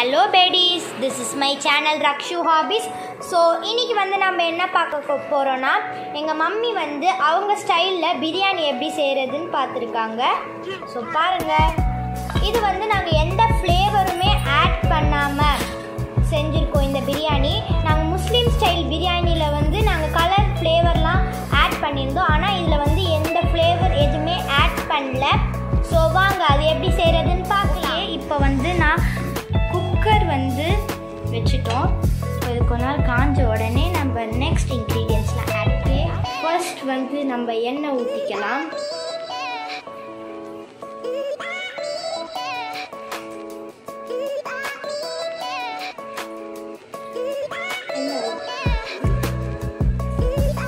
Hello Baddies, this is my channel Rakshu Hobbies. So இன்னைக்கு நம்ம என்ன பார்க்க போறோம்னா எங்க மம்மி அவங்க ஸ்டைல்ல பிரியாணி எப்படி செய்யறதுன்னு பார்த்திருக்காங்க. ஸோ பாருங்க, இது நாங்க எந்த ஃப்ளேவருமே ஆட் பண்ணாம செஞ்சிருக்கோம். இந்த பிரியாணி நாங்க முஸ்லீம் ஸ்டைல் பிரியாணியில் நாங்க கலர் ஃப்ளேவர்லாம் ஆட் பண்ணியிருந்தோம். ஆனால் இதில் எந்த ஃப்ளேவர் எதுவுமே ஆட் பண்ணல. ஸோ வாங்க அது எப்படி செய்கிறதுன்னு பார்க்கலாம். இப்போ நான் குக்கர் வச்சுட்டோம். இது கொஞ்ச நாள் காஞ்ச உடனே நம்ம நெக்ஸ்ட் இன்க்ரீடியன்ஸ்லாம் ஆட் பண்ணி ஃபர்ஸ்ட் நம்ம எண்ணெய் ஊற்றிக்கலாம்.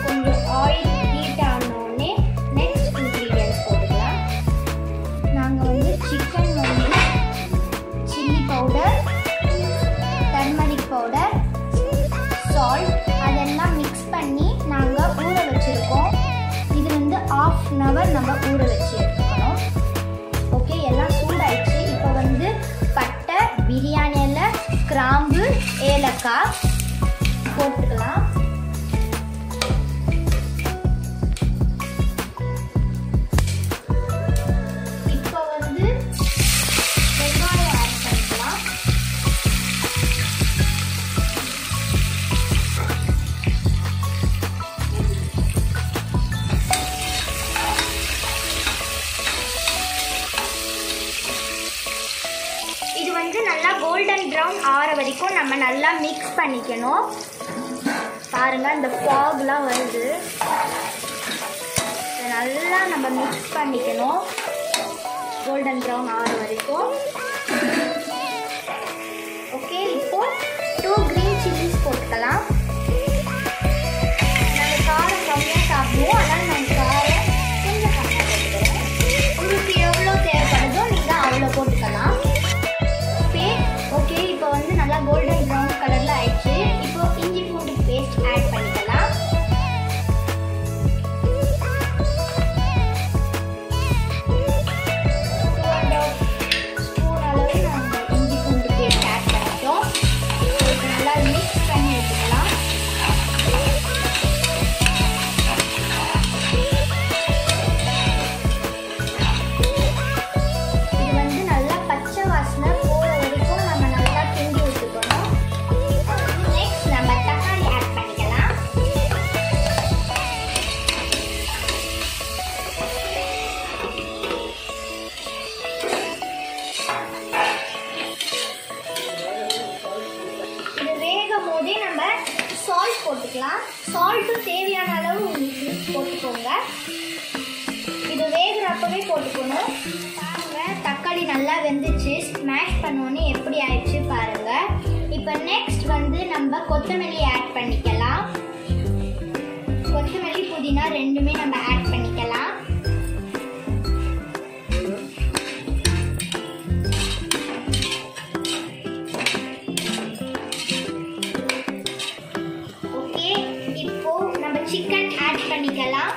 கொஞ்சம் ஆயில் ஹீட் ஆனோடனே நெக்ஸ்ட் இன்க்ரீடியன்ஸ் போட்டுக்கலாம். நாங்கள் chicken chilli powder, turmeric powder, salt அதெல்லாம் மிக்ஸ் பண்ணி நாங்கள் ஊற வச்சுருக்கோம். இது ½ அன் ஹவர் நம்ம ஊற வச்சு எடுத்துக்கணும். ஓகே, எல்லாம் சூடாயிடுச்சு. இப்போ பட்டை, பிரியாணி இலை, கிராம்பு, ஏலக்காய் போட்டுக்கலாம். இப்போ வெங்காயம் ஆட் பண்ணிக்கலாம். இது நல்லா கோல்டன் ப்ரௌன் ஆற வரைக்கும் நம்ம நல்லா மிக்ஸ் பண்ணிக்கணும். பாருங்க, இந்த ஃபாக்லாம் வருது. நல்லா நம்ம மிக்ஸ் பண்ணிக்கணும் கோல்டன் ப்ரௌன் ஆற வரைக்கும். ஓகே, இப்போ 2 கிரீன் சில்லிஸ் போட்டுக்கலாம். நாங்கள் காரம் கம்மியாக சாப்பிடுவோம், அதனால் நாங்கள் காரம் கொஞ்சம் கம்மியாக போட்டுக்கிறோம். உங்களுக்கு எவ்வளோ தேவைப்படுதோ நீங்கள் அவ்வளோ போட்டுக்கலாம். ஓகே, இப்போ நல்லா கோல்டன் ப்ரௌன் கலரில் ஆயிடுச்சு. இப்போ இஞ்சி பூண்டு பேஸ்ட் ஆட் பண்ணிக்கலாம். ஸ்பூன் அளவு நாங்கள் இஞ்சி பூண்டு பேஸ்ட் ஆட் பண்ணிட்டோம். இப்போ நல்லா மிக்ஸ் பண்ணி வச்சுக்கலாம். இது நல்லா பச்சை வாசனை போகிற வரைக்கும் நம்ம நல்லா கிண்டி விட்டுக்கணும். நெக்ஸ்ட் நம்ம தக்காளி ஆட் பண்ணிக்கலாம். இது வேகும் போதே நம்ம சால்ட் போட்டுக்கலாம். சால்ட்டும் தேவையான அளவு உங்களுக்கு போட்டுக்கோங்க. இது வேகிறப்பவே போட்டுக்கணும். பாருங்க, தக்காளி நல்லா வெந்துச்சு. ஸ்மாஷ் பண்ணோன்னே எப்படி ஆயிடுச்சு பாருங்க. இப்போ நெக்ஸ்ட் நம்ம கொத்தமல்லி ஆட் பண்ணிக்கலாம். கொத்தமல்லி, புதினா ரெண்டுமே நம்ம ஆட் பண்ணிக்கலாம். ஓகே, இப்போ நம்ம சிக்கன் ஆட் பண்ணிக்கலாம்.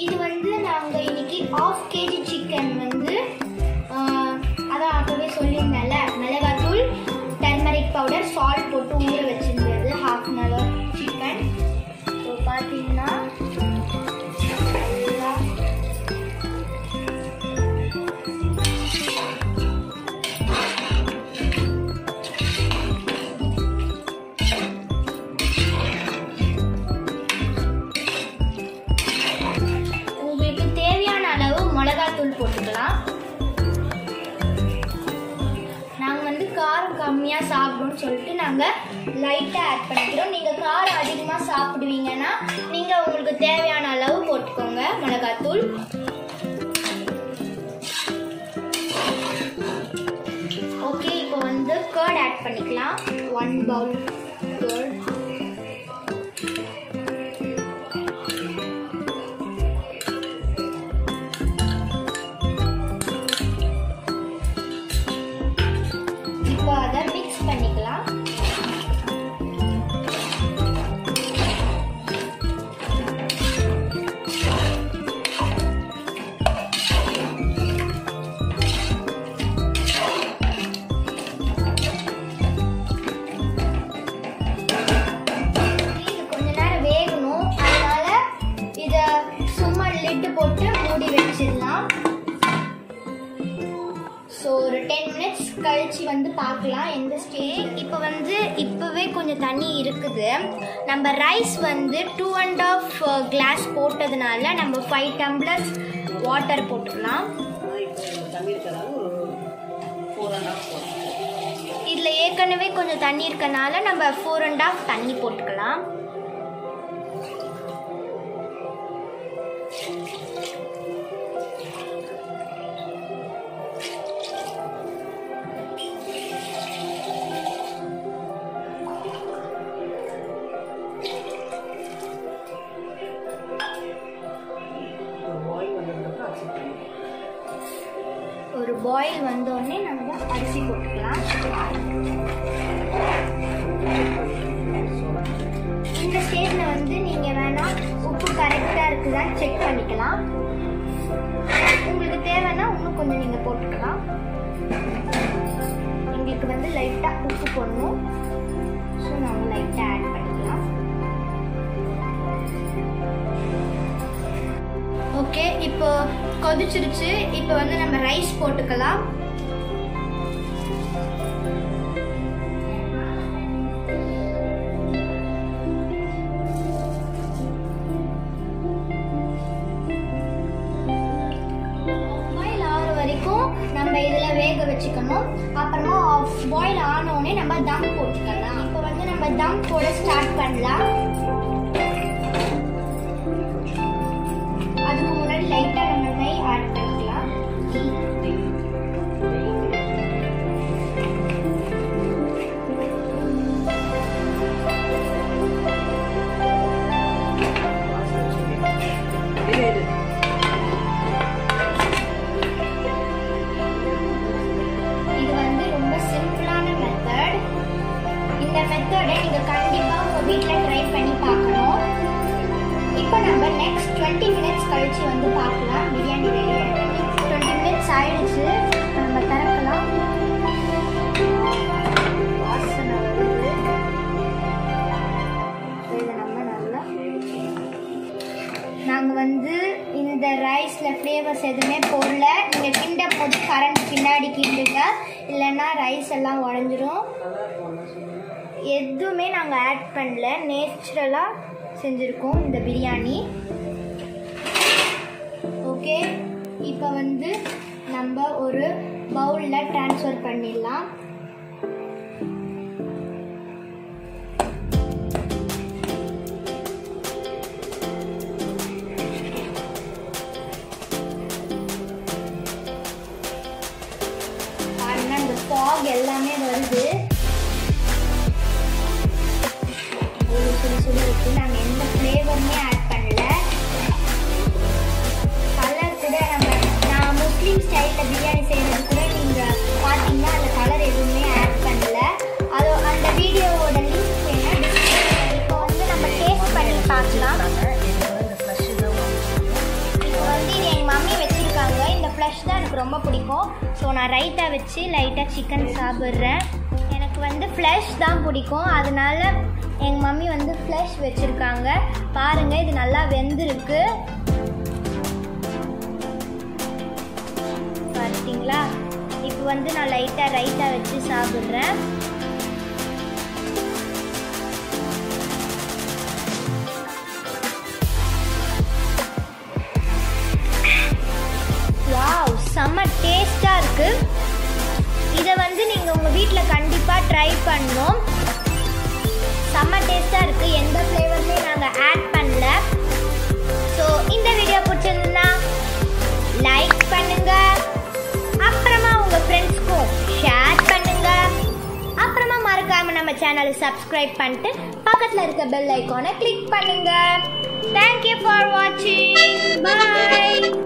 இது நாங்கள் இன்னைக்கு ½ kg சிக்கன் அதான் ஆகவே சொல்லியிருந்தேன்ல, மிளகாத்தூள், டர்மரிக் பவுடர், சால்ட் போட்டு ஊற வச்சிருந்தது ½ அன் ஹவர் சிக்கன். ஸோ பார்த்தீங்கன்னா உங்களுக்கு தேவையான அளவு மிளகாத்தூள் போட்டுக்கலாம். நாங்கள் காரம் கம்மியாக சாப்பிடும்னு சொல்லிட்டு நாங்கள் லைட்டாக ஆட் பண்ணிக்கிறோம். நீங்கள் காரம் அதிகமாக சாப்பிடுவீங்கன்னா நீங்கள் உங்களுக்கு தேவையான அளவு போட்டுக்கோங்க மிளகாத்தூள். ஓகே, இப்போ கர்ட் ஆட் பண்ணிக்கலாம். 1 பவுல் கர்ட். இப்போ அதை மிக்ஸ் பண்ணிக்கலாம். மினிட்ஸ் கழிச்சு வந்து பார்க்கலாம் எந்த ஸ்டேஜ். இப்போ வந்து இப்போவே கொஞ்சம் தண்ணி இருக்குது. நம்ம ரைஸ் வந்து 2.5 கிளாஸ் போட்டதுனால நம்ம 5 டம்ளர்ஸ் வாட்டர் போட்டுக்கலாம். இதில் ஏற்கனவே கொஞ்சம் தண்ணி இருக்கனால நம்ம 4.5 தண்ணி போட்டுக்கலாம். ஒரு பாயில் வந்தோடனே நம்ம அரிசி போட்டுக்கலாம். இந்த ஸ்டேஜில் வந்து நீங்கள் வேணால் உப்பு கரெக்டாக இருக்குதான்னு செக் பண்ணிக்கலாம். உங்களுக்கு தேவைன்னா இன்னும் கொஞ்சம் நீங்கள் போட்டுக்கலாம். எங்களுக்கு வந்து லைட்டாக உப்பு போடணும். ஸோ நம்ம லைட்டாக ஆட் பண்ணிக்கலாம். ஓகே, இப்போ கொதிச்சிருச்சு. இப்போ வந்து நம்ம ரைஸ் போட்டுக்கலாம். பாயில் ஆகிற வரைக்கும் நம்ம இதில் வேக வச்சுக்கணும். அப்புறமா பாயில் ஆனோடனே நம்ம தம் போட்டுக்கலாம். இப்போ வந்து நம்ம தம் போட ஸ்டார்ட் பண்ணலாம். அதுக்கு முன்னாடி லைட்டாக நம்ம நெய் ஆட் பண்ணிக்கலாம். இது வந்து ரொம்ப சிம்பிளான மெத்தட். இந்த மெத்தடை நீங்கள் கண்டிப்பாக உங்கள் வீட்டில் ட்ரை பண்ணி பார்க்கணும். இப்போ நம்ம நெக்ஸ்ட் 20 மினிட்ஸ் கழிச்சு வந்து பார்க்கலாம். பிரியாணி ரெடி ஆகிடுச்சு. 20 மினிட்ஸ் ஆயிடுச்சு. நம்ம திறக்கலாம். வாசனை வருது. இதை நம்ம நல்லா நாங்கள் வந்து இந்த ரைஸில் ஃப்ளேவர்ஸ் எதுவுமே போடல. நீங்கள் கிண்ட போது கரண்ட் பின்னாடி கிண்டுங்க, இல்லைன்னா ரைஸ் எல்லாம் உடஞ்சிரும். எதுவுமே நாங்கள் ஆட் பண்ணல, நேச்சுரலாக செஞ்சுருக்கோம் இந்த பிரியாணி. ஓகே, இப்போ வந்து நம்ம ஒரு பவுலில் ட்ரான்ஸ்ஃபர் பண்ணிடலாம். பாருங்க, இந்த ஃபாக் எல்லாமே வருது. சுடு இருக்கு. நாங்கள் எந்த ஃப்ளேவருமே ஆட் பண்ணல. கலர் கூட நான் முஸ்லீம் ஸ்டைலில் பிரியாணி செய்கிறது கூட நீங்கள் பார்த்தீங்கன்னா அந்த கலர் எதுவுமே ஆட் பண்ணல. அந்த வீடியோவோட லிங்க் வேணும். இப்போ வந்து நம்ம டேஸ்ட் பண்ணி பார்க்கலாம். இப்போ வந்து இது எங்கள் மம்மி வச்சுருக்காங்க. இந்த ஃப்ளஷ் தான் எனக்கு ரொம்ப பிடிக்கும். ஸோ நான் ரைத்தா வச்சு லைட்டாக சிக்கன் சாப்பிட்றேன். எனக்கு வந்து ஃப்ளஷ் தான் பிடிக்கும். அதனால எங்கள் மம்மி வந்து ஃப்ளஷ் வச்சுருக்காங்க. பாருங்கள், இது நல்லா வெந்திருக்கு. பார்த்தீங்களா? இப்போ வந்து நான் லைட்டாக ரைத்தா வச்சு சாப்பிட்றேன். வாவ், செம்ம டேஸ்ட்டாக இருக்குது. இதை வந்து நீங்கள் உங்கள் வீட்டில் கண்டிப்பாக ட்ரை பண்ணணும். செம்ம டேஸ்ட்டாக இருக்குது. எந்த ஃப்ளேவருமே நாங்கள் ஆட் பண்ணல. ஸோ இந்த வீடியோ பிடிச்சிருந்தா லைக் பண்ணுங்கள், அப்புறமா உங்கள் ஃப்ரெண்ட்ஸ்க்கும் ஷேர் பண்ணுங்கள், அப்புறமா மறக்காமல் நம்ம சேனலை சப்ஸ்கிரைப் பண்ணிட்டு பக்கத்தில் இருக்க பெல் ஐக்கானை கிளிக் பண்ணுங்கள். தேங்க்யூ ஃபார் வாட்சிங். பாய்.